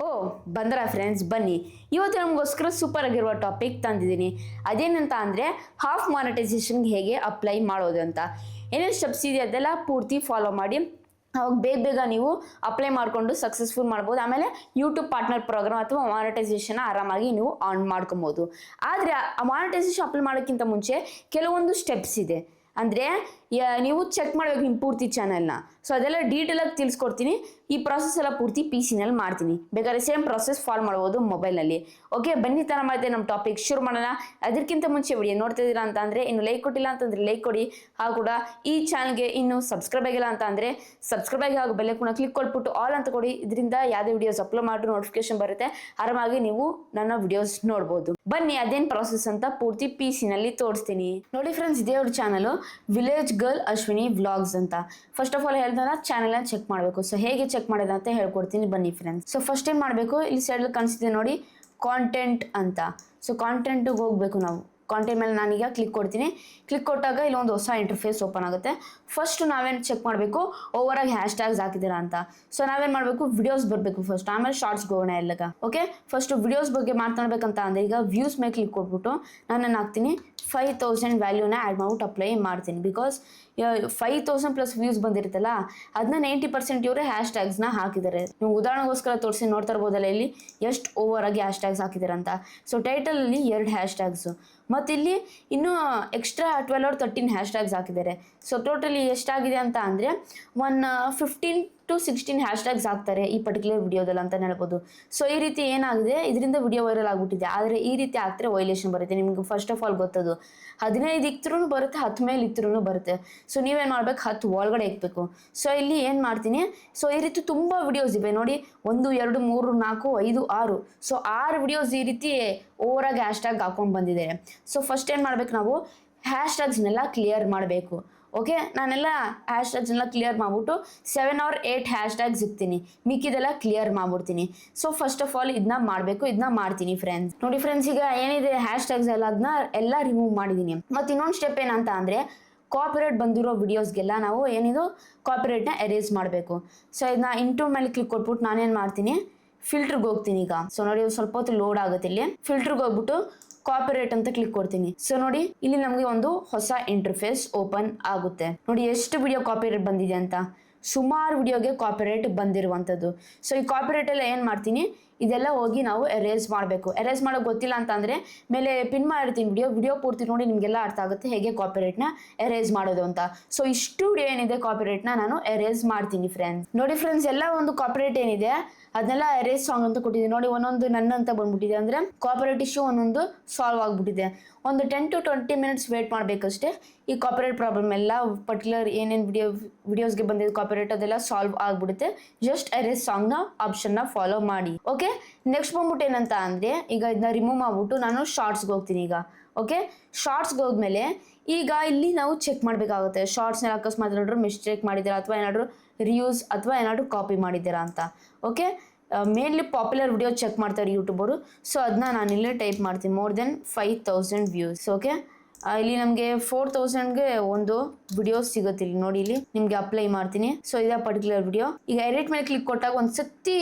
ಓ ಬಂದ್ರ ಫ್ರೆಂಡ್ಸ್ ಬನ್ನಿ. ಇವತ್ತು ನಮಗೋಸ್ಕರ ಸೂಪರ್ ಆಗಿರುವ ಟಾಪಿಕ್ ತಂದಿದ್ದೀನಿ. ಅದೇನಂತ ಅಂದರೆ ಹಾಫ್ ಮಾನಿಟೈಸೇಷನ್ಗೆ ಹೇಗೆ ಅಪ್ಲೈ ಮಾಡೋದು ಅಂತ. ಏನೇನು ಸ್ಟೆಪ್ಸ್ ಇದೆ ಅದೆಲ್ಲ ಪೂರ್ತಿ ಫಾಲೋ ಮಾಡಿ ಅವಾಗ ಬೇಗ ನೀವು ಅಪ್ಲೈ ಮಾಡಿಕೊಂಡು ಸಕ್ಸಸ್ಫುಲ್ ಮಾಡ್ಬೋದು. ಆಮೇಲೆ ಯೂಟ್ಯೂಬ್ ಪಾರ್ಟ್ನರ್ ಪ್ರೋಗ್ರಾಮ್ ಅಥವಾ ಮಾನಿಟೈಸೇಷನ್ ಆರಾಮಾಗಿ ನೀವು ಆನ್ ಮಾಡ್ಕೊಬೋದು. ಆದರೆ ಆ ಮಾನಿಟೈಸೇಷನ್ ಅಪ್ಲೈ ಮಾಡೋಕ್ಕಿಂತ ಮುಂಚೆ ಕೆಲವೊಂದು ಸ್ಟೆಪ್ಸ್ ಇದೆ. ಅಂದರೆ ನೀವು ಚೆಕ್ ಮಾಡಬೇಕು ನಿಮ್ಮ ಪೂರ್ತಿ ಚಾನಲ್ನ. ಸೊ ಅದೆಲ್ಲ ಡೀಟೇಲಾಗಿ ತಿಳಿಸ್ಕೊಡ್ತೀನಿ. ಈ ಪ್ರಾಸೆಸ್ ಎಲ್ಲ ಪೂರ್ತಿ ಪಿ ಸಿನಲ್ಲಿ ಮಾಡ್ತೀನಿ. ಬೇಕಾದ್ರೆ ಸೇಮ್ ಪ್ರಾಸೆಸ್ ಫಾಲೋ ಮಾಡ್ಬೋದು ಮೊಬೈಲ್ನಲ್ಲಿ. ಓಕೆ, ಬನ್ನಿ ತರ ಮಾಡಿದೆ ನಮ್ಮ ಟಾಪಿಕ್ ಶುರು ಮಾಡೋಣ. ಅದಕ್ಕಿಂತ ಮುಂಚೆ ವಿಡಿಯೋ ನೋಡ್ತಾ ಇದ್ದೀರಾ ಅಂತ ಅಂದರೆ ಇನ್ನು ಲೈಕ್ ಕೊಟ್ಟಿಲ್ಲ ಅಂತಂದರೆ ಲೈಕ್ ಕೊಡಿ. ಹಾಗೂ ಕೂಡ ಈ ಚಾನಲ್ಗೆ ಇನ್ನು ಸಬ್ಸ್ಕ್ರೈಬ್ ಆಗಿಲ್ಲ ಅಂತ ಅಂದರೆ ಸಬ್ಸ್ಕ್ರೈಬ್ ಆಗಿ ಹಾಗೂ ಬೆಲ್ ಕೂಡ ಕ್ಲಿಕ್ ಕೊಟ್ಬಿಟ್ಟು ಆಲ್ ಅಂತ ಕೊಡಿ. ಇದರಿಂದ ಯಾವುದೇ ವಿಡಿಯೋಸ್ ಅಪ್ಲೋಡ್ ಮಾಡಿದ್ರು ನೋಟಿಫಿಕೇಶನ್ ಬರುತ್ತೆ. ಆರಾಮಾಗಿ ನೀವು ನನ್ನ ವಿಡಿಯೋಸ್ ನೋಡ್ಬೋದು. ಬನ್ನಿ ಅದೇನು ಪ್ರಾಸೆಸ್ ಅಂತ ಪೂರ್ತಿ ಪಿ ಸಿನಲ್ಲಿ ತೋರಿಸ್ತೀನಿ. ನೋಡಿ ಫ್ರೆಂಡ್ಸ್, ಇದೇ ಅವ್ರ channel village girl Ashwini vlogs ಅಂತ. ಫಸ್ಟ್ ಆಫ್ ಆಲ್ ಹೇಳಿದ್ರೆ ಚಾನಲ್ ಚೆಕ್ ಮಾಡಬೇಕು. ಸೊ ಹೇಗೆ ಚೆಕ್ ಮಾಡೋದು ಅಂತ ಹೇಳ್ಕೊಡ್ತೀನಿ ಬನ್ನಿ ಫ್ರೆಂಡ್ಸ್. ಸೊ ಫಸ್ಟ್ ಏನ್ ಮಾಡಬೇಕು, ಇಲ್ಲಿ ಸೈಡ್ ಕಾಣಿಸ್ತಿದೆ ನೋಡಿ ಕಾಂಟೆಂಟ್ ಅಂತ. ಸೊ ಕಾಂಟೆಂಟ್ಗೆ ಹೋಗ್ಬೇಕು ನಾವು. ಕಾಂಟೆಂಟ್ ಮೇಲೆ ನಾನೀಗ ಕ್ಲಿಕ್ ಕೊಡ್ತೀನಿ. ಕ್ಲಿಕ್ ಕೊಟ್ಟಾಗ ಇಲ್ಲಿ ಒಂದು ಹೊಸ ಇಂಟರ್ಫೇಸ್ ಓಪನ್ ಆಗುತ್ತೆ. ಫಸ್ಟ್ ನಾವೇನು ಚೆಕ್ ಮಾಡಬೇಕು, ಓವರ್ ಆಗಿ ಹ್ಯಾಶ್ ಟ್ಯಾಗ್ಸ್ ಹಾಕಿದ್ದೀರಾ ಅಂತ. ಸೊ ನಾವೇನು ಮಾಡಬೇಕು, ವಿಡಿಯೋಸ್ ಬರಬೇಕು ಫಸ್ಟ್, ಆಮೇಲೆ ಶಾರ್ಟ್ಸ್ಗೆ ಹೋಗೋಣ ಎಲ್ಲಗ. ಓಕೆ, ಫಸ್ಟ್ ವಿಡಿಯೋಸ್ ಬಗ್ಗೆ ಮಾತಾಡ್ಬೇಕಂತ ಅಂದರೆ ಈಗ ವ್ಯೂಸ್ ಮೇಲೆ ಕ್ಲಿಕ್ ಕೊಟ್ಬಿಟ್ಟು ನಾನು ಹಾಕ್ತೀನಿ 5000 ವ್ಯಾಲ್ಯೂನ ಆ್ಯಡ್ ಮಾಡ್ಬಿಟ್ಟು ಅಪ್ಲೈ ಮಾಡ್ತೀನಿ. ಬಿಕಾಸ್ 5000 ಪ್ಲಸ್ ವ್ಯೂಸ್ ಬಂದಿರುತ್ತಲ್ಲ, ಅದನ್ನ 90% ಇವರೇ ಹ್ಯಾಶ್ ಟ್ಯಾಗ್ಸ್ನ ಹಾಕಿದ್ದಾರೆ. ನೀವು ಉದಾಹರಣೆಗೋಸ್ಕರ ತೋರಿಸಿ ನೋಡ್ತಾ ಇರ್ಬೋದಲ್ಲ ಇಲ್ಲಿ ಎಷ್ಟು ಓವರ್ ಆಗಿ ಹ್ಯಾಶ್ ಟ್ಯಾಗ್ಸ್ ಹಾಕಿದ್ದಾರೆ ಅಂತ. ಸೊ ಟೈಟಲಲ್ಲಿ 2 ಹ್ಯಾಶ್ ಟ್ಯಾಗ್ಸು ಮತ್ತು ಇಲ್ಲಿ ಇನ್ನೂ ಎಕ್ಸ್ಟ್ರಾ 12 or 13 ಹ್ಯಾಶ್ ಟ್ಯಾಗ್ಸ್ ಹಾಕಿದ್ದಾರೆ. ಸೊ ಟೋಟಲಿ ಎಷ್ಟಾಗಿದೆ ಅಂತ ಅಂದರೆ 15 to 16 ಹ್ಯಾಶ್ ಟ್ಯಾಗ್ಸ್ ಹಾಕ್ತಾರೆ ಈ ಪರ್ಟಿಕ್ಯುಲರ್ ವಿಡಿಯೋದಲ್ಲಿ ಅಂತ ಹೇಳ್ಬೋದು. ಸೊ ಈ ರೀತಿ ಏನಾಗಿದೆ, ಇದರಿಂದ ವಿಡಿಯೋ ವೈರಲ್ ಆಗಿಬಿಟ್ಟಿದೆ. ಆದರೆ ಈ ರೀತಿ ಆಗ್ತಾರೆ ವೈಲೇಷನ್ ಬರುತ್ತೆ. ನಿಮ್ಗೆ ಫಸ್ಟ್ ಆಫ್ ಆಲ್ ಗೊತ್ತದು 15 ಇಕ್ತ್ರೂ ಬರುತ್ತೆ, 10 ಮೇಲೆ ಇಕ್ತ್ರೂ ಬರುತ್ತೆ. ಸೊ ನೀವೇನು ಮಾಡ್ಬೇಕು, 10 ಒಳಗಡೆ ಇಕ್ಬೇಕು. ಸೊ ಇಲ್ಲಿ ಏನು ಮಾಡ್ತೀನಿ, ಸೊ ಈ ರೀತಿ ತುಂಬ ವಿಡಿಯೋಸ್ ಇವೆ ನೋಡಿ, 1 2 3 4 5 6. ಸೊ 6 ವಿಡಿಯೋಸ್ ಈ ರೀತಿ ಓವರಾಗಿ ಹ್ಯಾಶ್ ಟ್ಯಾಗ್ ಹಾಕೊಂಡು ಬಂದಿದ್ದಾರೆ. ಸೊ ಫಸ್ಟ್ ಏನು ಮಾಡ್ಬೇಕು, ನಾವು ಹ್ಯಾಶ್ ಟ್ಯಾಗ್ಸ್ನೆಲ್ಲ ಕ್ಲಿಯರ್ ಮಾಡಬೇಕು. ಓಕೆ, ನಾನೆಲ್ಲ ಹ್ಯಾಶ್ ಟ್ಯಾಗ್ಸ್ನೆಲ್ಲ ಕ್ಲಿಯರ್ ಮಾಡ್ಬಿಟ್ಟು 7 or 8 ಹ್ಯಾಶ್ ಟ್ಯಾಗ್ಸ್ ಇಕ್ತೀನಿ, ಮಿಕ್ಕಿದೆಲ್ಲ ಕ್ಲಿಯರ್ ಮಾಡ್ಬಿಡ್ತೀನಿ. ಸೊ ಫಸ್ಟ್ ಆಫ್ ಆಲ್ ಇದನ್ನ ಮಾಡಬೇಕು, ಇದನ್ನ ಮಾಡ್ತೀನಿ ಫ್ರೆಂಡ್ಸ್. ನೋಡಿ ಫ್ರೆಂಡ್ಸ್, ಈಗ ಏನಿದೆ ಹ್ಯಾಶ್ ಟ್ಯಾಗ್ಸ್ ಎಲ್ಲ ಅದನ್ನ ಎಲ್ಲ ರಿಮೂವ್ ಮಾಡಿದ್ದೀನಿ. ಮತ್ತು ಇನ್ನೊಂದು ಸ್ಟೆಪ್ ಏನಂತ ಅಂದರೆ ಕಾಪಿರೈಟ್ ಬಂದಿರೋ ವಿಡಿಯೋಸ್ಗೆಲ್ಲ ನಾವು ಏನಿದು ಕಾಪಿರೈಟ್ನ ಎರೇಸ್ ಮಾಡಬೇಕು. ಸೊ ಇದನ್ನ ಇಂಟು ಮೇಲೆ ಕ್ಲಿಕ್ ಕೊಟ್ಬಿಟ್ಟು ನಾನೇನು ಮಾಡ್ತೀನಿ, ಫಿಲ್ಟರ್ಗೆ ಹೋಗ್ತೀನಿ ಈಗ. ಸೊ ನೋಡಿ ಸ್ವಲ್ಪ ಹೊತ್ತು ಲೋಡ್ ಆಗುತ್ತೆ. ಇಲ್ಲಿ ಫಿಲ್ಟರ್ಗೆ ಹೋಗ್ಬಿಟ್ಟು ಕಾಪಿರೈಟ್ ಅಂತ ಕ್ಲಿಕ್ ಕೊಡ್ತೀನಿ. ಸೊ ನೋಡಿ ಇಲ್ಲಿ ನಮಗೆ ಒಂದು ಹೊಸ ಇಂಟರ್ಫೇಸ್ ಓಪನ್ ಆಗುತ್ತೆ. ನೋಡಿ ಎಷ್ಟು ವಿಡಿಯೋ ಕಾಪಿರೈಟ್ ಬಂದಿದೆ ಅಂತ, ಸುಮಾರು ವಿಡಿಯೋಗೆ ಕಾಪಿರೈಟ್ ಬಂದಿರುವಂಥದ್ದು. ಸೊ ಈ ಕಾಪಿರೈಟ್ ಎಲ್ಲ ಏನು ಮಾಡ್ತೀನಿ, ಇದೆಲ್ಲ ಹೋಗಿ ನಾವು ಎರೇಸ್ ಮಾಡಬೇಕು. ಎರೇಸ್ ಮಾಡೋಕೆ ಗೊತ್ತಿಲ್ಲ ಅಂತ ಅಂದರೆ ಮೇಲೆ ಪಿನ್ ಮಾಡಿರ್ತೀನಿ ವಿಡಿಯೋ ಪೂರ್ತಿ ನೋಡಿ, ನಿಮಗೆಲ್ಲ ಅರ್ಥ ಆಗುತ್ತೆ ಹೇಗೆ ಕಾಪಿರೈಟ್ನ ಎರೇಸ್ ಮಾಡೋದು ಅಂತ. ಸೊ ಇಷ್ಟು ವಿಡಿಯೋ ಏನಿದೆ ಕಾಪಿರೈಟ್ನ ನಾನು ಎರೇಸ್ ಮಾಡ್ತೀನಿ ಫ್ರೆಂಡ್ಸ್. ನೋಡಿ ಫ್ರೆಂಡ್ಸ್, ಎಲ್ಲ ಒಂದು ಕಾಪಿರೈಟ್ ಏನಿದೆ ಅದನ್ನೆಲ್ಲ ಎರೇಸ್ ಸಾಂಗ್ ಅಂತ ಕೊಟ್ಟಿದೆ ನೋಡಿ. ಒಂದೊಂದು ನನ್ನ ಅಂತ ಬಂದ್ಬಿಟ್ಟಿದೆ, ಅಂದರೆ ಕಾಪಿರೈಟ್ ಇಶ್ಯೂ ಒಂದೊಂದು ಸಾಲ್ವ್ ಆಗಿಬಿಟ್ಟಿದೆ. ಒಂದು 10 to 20 minutes ವೇಟ್ ಮಾಡಬೇಕಷ್ಟೇ. ಈ ಕಾಪಿರೈಟ್ ಪ್ರಾಬ್ಲಮ್ ಎಲ್ಲ ಪರ್ಟಿಕ್ಯುಲರ್ ಏನೇನು ವಿಡಿಯೋಸ್ಗೆ ಬಂದಿದ್ದು ಕಾಪಿರೈಟ್ ಅದೆಲ್ಲ ಸಾಲ್ವ್ ಆಗಿಬಿಡುತ್ತೆ. ಜಸ್ಟ್ ಎರೇಸ್ ಸಾಂಗ್ನ ಆಪ್ಷನ್ನ ಫಾಲೋ ಮಾಡಿ. ಓಕೆ, ನೆಕ್ಸ್ಟ್ ಬಂದ್ಬಿಟ್ಟು ಏನಂತ ಅಂದರೆ ಈಗ ಇದನ್ನ ರಿಮೂವ್ ಮಾಡ್ಬಿಟ್ಟು ನಾನು ಶಾರ್ಟ್ಸ್ಗೆ ಹೋಗ್ತೀನಿ ಈಗ. ಓಕೆ, ಶಾರ್ಟ್ಸ್ಗೆ ಹೋದ್ಮೇಲೆ ಈಗ ಇಲ್ಲಿ ನಾವು ಚೆಕ್ ಮಾಡಬೇಕಾಗುತ್ತೆ, ಶಾರ್ಟ್ಸ್ನ ಅಕಸ್ಮಾತ್ ಏನಾದರೂ ಮಿಸ್ಟೇಕ್ ಮಾಡಿದ್ದೀರಾ ಅಥವಾ ಏನಾದರೂ ರಿಯೂಸ್ ಅಥವಾ ಏನಾದರೂ ಕಾಪಿ ಮಾಡಿದ್ದೀರಾ ಅಂತ. Okay, mainly popular video check ಮಾಡ್ತಾರೆ ಯೂಟ್ಯೂಬರು. ಸೊ ಅದನ್ನ ನಾನು ಇಲ್ಲೇ ಟೈಪ್ ಮಾಡ್ತೀನಿ, more than 5000 ವ್ಯೂಸ್. ಓಕೆ, ಇಲ್ಲಿ ನಮಗೆ 4000ಗೆ ಒಂದು ವಿಡಿಯೋಸ್ ಸಿಗುತ್ತೆ. ಇಲ್ಲಿ ನೋಡಿ, ಇಲ್ಲಿ ನಿಮಗೆ ಅಪ್ಲೈ ಮಾಡ್ತೀನಿ. ಸೊ ಇದೇ ಪರ್ಟಿಕ್ಯುಲರ್ ವಿಡಿಯೋ. ಈಗ ಎಡಿಟ್ ಮೇಲೆ ಕ್ಲಿಕ್ ಕೊಟ್ಟಾಗ ಒಂದು ಸತಿ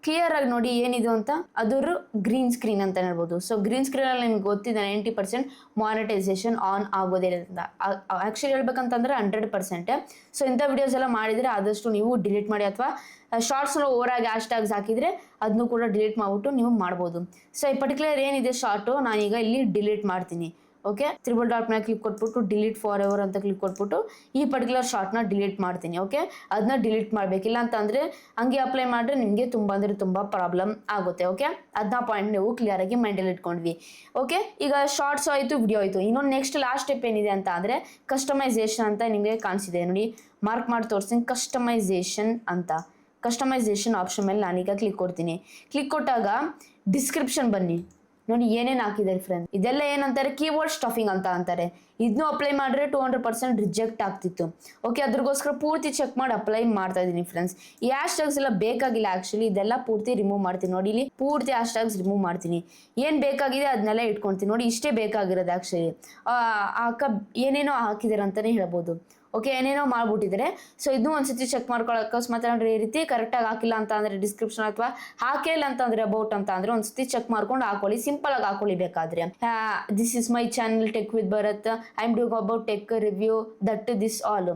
ಕ್ಲಿಯರ್ ಆಗಿ ನೋಡಿ ಏನಿದೆ ಅಂತ, ಅದರ ಗ್ರೀನ್ ಸ್ಕ್ರೀನ್ ಅಂತ ಹೇಳ್ಬೋದು. ಸೊ ಗ್ರೀನ್ ಸ್ಕ್ರೀನಲ್ಲಿ ನಿಮ್ಗೆ ಗೊತ್ತಿದೆ 90% ಮಾನಿಟೈಸೇಷನ್ ಆನ್ ಆಗೋದಿಲ್ಲ ಅಂತ. ಆ್ಯಕ್ಚುಲಿ ಹೇಳ್ಬೇಕಂತಂದ್ರೆ 100%. ಸೊ ಇಂಥ ವಿಡಿಯೋಸ್ ಎಲ್ಲ ಮಾಡಿದರೆ ಆದಷ್ಟು ನೀವು ಡಿಲೀಟ್ ಮಾಡಿ, ಅಥವಾ ಶಾರ್ಟ್ಸ್ನ ಓವರಾಗಿ ಹ್ಯಾಶ್ ಟ್ಯಾಗ್ಸ್ ಹಾಕಿದರೆ ಅದನ್ನು ಕೂಡ ಡಿಲೀಟ್ ಮಾಡಿಬಿಟ್ಟು ನೀವು ಮಾಡ್ಬೋದು. ಸೊ ಈ ಪರ್ಟಿಕ್ಯುಲರ್ ಏನಿದೆ ಶಾರ್ಟು ನಾನೀಗ ಇಲ್ಲಿ ಡಿಲೀಟ್ ಮಾಡ್ತೀನಿ. ಓಕೆ, ತ್ರಿಬಲ್ ಡಾಟ್ ಮೇಲೆ ಕ್ಲಿಕ್ ಕೊಟ್ಬಿಟ್ಟು ಡಿಲೀಟ್ ಫಾರ್ ಎವರ್ ಅಂತ ಕ್ಲಿಕ್ ಕೊಟ್ಬಿಟ್ಟು ಈ ಪರ್ಟಿಕ್ಯುಲರ್ ಶಾರ್ಟ್ನ ಡಿಲೀಟ್ ಮಾಡ್ತೀನಿ. ಓಕೆ, ಅದನ್ನ ಡಿಲೀಟ್ ಮಾಡಬೇಕಿಲ್ಲ ಅಂತ ಅಂದರೆ ಹಂಗೆ ಅಪ್ಲೈ ಮಾಡಿದ್ರೆ ನಿಮಗೆ ತುಂಬ ಅಂದರೆ ತುಂಬ ಪ್ರಾಬ್ಲಮ್ ಆಗುತ್ತೆ. ಓಕೆ, ಅದನ್ನ ಪಾಯಿಂಟ್ ನೀವು ಕ್ಲಿಯರಾಗಿ ಮೈಂಡಲ್ಲಿ ಇಟ್ಕೊಂಡ್ವಿ. ಓಕೆ, ಈಗ ಶಾರ್ಟ್ಸ್ ಆಯಿತು, ವಿಡಿಯೋ ಆಯಿತು. ಇನ್ನೊಂದು ನೆಕ್ಸ್ಟ್ ಲಾಸ್ಟ್ ಸ್ಟೆಪ್ ಏನಿದೆ ಅಂತ ಅಂದರೆ ಕಸ್ಟಮೈಸೇಷನ್ ಅಂತ ನಿಮಗೆ ಕಾಣಿಸಿದೆ ನೋಡಿ, ಮಾರ್ಕ್ ಮಾಡಿ ತೋರಿಸ್ತೀನಿ, ಕಸ್ಟಮೈಸೇಷನ್ ಅಂತ. ಕಸ್ಟಮೈಸೇಷನ್ ಆಪ್ಷನ್ ಮೇಲೆ ನಾನೀಗ ಕ್ಲಿಕ್ ಕೊಡ್ತೀನಿ. ಕ್ಲಿಕ್ ಕೊಟ್ಟಾಗ ಡಿಸ್ಕ್ರಿಪ್ಷನ್ ಬನ್ನಿ ನೋಡಿ ಏನೇನು ಹಾಕಿದ್ದಾರೆ ಫ್ರೆಂಡ್. ಇದೆಲ್ಲ ಏನಂತಾರೆ, ಕೀಬೋರ್ಡ್ ಸ್ಟಫಿಂಗ್ ಅಂತ ಅಂತಾರೆ. ಇದನ್ನು ಅಪ್ಲೈ ಮಾಡಿದ್ರೆ 200% ರಿಜೆಕ್ಟ್ ಆಗ್ತಿತ್ತು. ಓಕೆ, ಅದ್ರಗೋಸ್ಕರ ಪೂರ್ತಿ ಚೆಕ್ ಮಾಡಿ ಅಪ್ಲೈ ಮಾಡ್ತಾ ಇದ್ದೀನಿ ಫ್ರೆಂಡ್ಸ್. ಈ ಹ್ಯಾಶ್ ಟ್ಯಾಗ್ಸ್ ಎಲ್ಲ ಬೇಕಾಗಿಲ್ಲ ಆಕ್ಚುಲಿ, ಇದೆಲ್ಲ ಪೂರ್ತಿ ರಿಮೂವ್ ಮಾಡ್ತೀನಿ. ನೋಡಿ ಇಲ್ಲಿ ಪೂರ್ತಿ ಹ್ಯಾಶ್ ಟ್ಯಾಗ್ಸ್ ರಿಮೂವ್ ಮಾಡ್ತೀನಿ. ಏನ್ ಬೇಕಾಗಿದೆ ಅದನ್ನೆಲ್ಲ ಇಟ್ಕೊಳ್ತೀನಿ. ನೋಡಿ ಇಷ್ಟೇ ಬೇಕಾಗಿರೋದು ಆಕ್ಚುಲಿ. ಏನೇನೋ ಹಾಕಿದಾರೆ ಅಂತಾನೆ ಹೇಳ್ಬೋದು. ಓಕೆ, ಏನೇನೋ ಮಾಡ್ಬಿಟ್ಟಿದ್ದಾರೆ. ಸೊ ಇದನ್ನು ಒಂದ್ಸತಿ ಚೆಕ್ ಮಾಡ್ಕೊಳ್ಳೋ, ಅಕಸ್ಮಾತ್ ಅಂದ್ರೆ ಈ ರೀತಿ ಕರೆಕ್ಟಾಗಿ ಹಾಕಿಲ್ಲ ಅಂತ ಅಂದ್ರೆ ಡಿಸ್ಕ್ರಿಪ್ಷನ್ ಅಥವಾ ಹಾಕಿಲ್ಲ ಅಂತ ಅಂದ್ರೆ ಅಬೌಟ್ ಅಂತ ಅಂದ್ರೆ ಒಂದ್ಸತಿ ಚೆಕ್ ಮಾಡ್ಕೊಂಡು ಹಾಕೊಳ್ಳಿ. ಸಿಂಪಲ್ ಆಗಿ ಹಾಕೊಳ್ಳಿ ಬೇಕಾದ್ರೆ. This is my channel tech with Bharat, I am doing about tech review that this all.